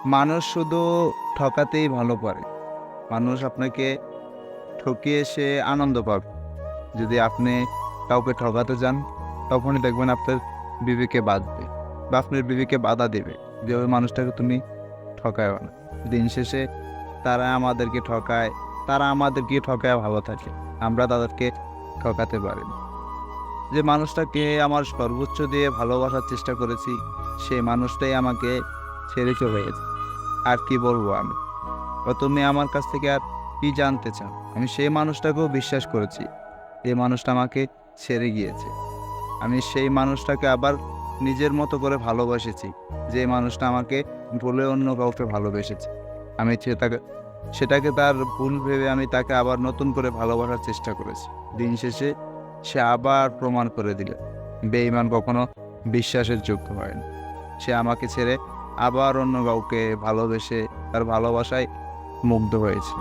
মানুষ শুধু ঠকাতেই ভালো পারে। মানুষ আপনাকে ঠকিয়ে সে আনন্দ পাবে। যদি আপনি কাউকে ঠকাতে যান, তখনই দেখবেন আপনার বিবেকে বাধবে বা আপনার বিবেকে বাধা দেবে যে ওই মানুষটাকে তুমি ঠকায়ও না। দিন শেষে তারা আমাদেরকে ঠকায়, তারা আমাদেরকে ঠকায় ভালো থাকে। আমরা তাদেরকে ঠকাতে পারি না। যে মানুষটাকে আমার সর্বোচ্চ দিয়ে ভালোবাসার চেষ্টা করেছি, সেই মানুষটাই আমাকে ছেড়ে চলে গেছে। আর কি বলবো আমি? তুমি আমার কাছ থেকে আর কি জানতে চাও? আমি সেই মানুষটাকেও বিশ্বাস করেছি। যে মানুষটা আমাকে ছেড়ে গিয়েছে। আমি সেই মানুষটাকে আবার নিজের মতো করে ভালোবেসেছি। যে মানুষটা আমাকে ভুলে অন্য কাউকে ভালোবেসেছে। আমি সেটাকে তার ভুল ভেবে আমি তাকে আবার নতুন করে ভালোবাসার চেষ্টা করেছি। দিন শেষে সে আবার প্রমাণ করে দিল বেঈমান কখনো বিশ্বাসের যোগ্য হয় না। সে আমাকে ছেড়ে আবার অন্য কাউকে ভালোবেসে তার ভালোবাসায় মুগ্ধ হয়েছে।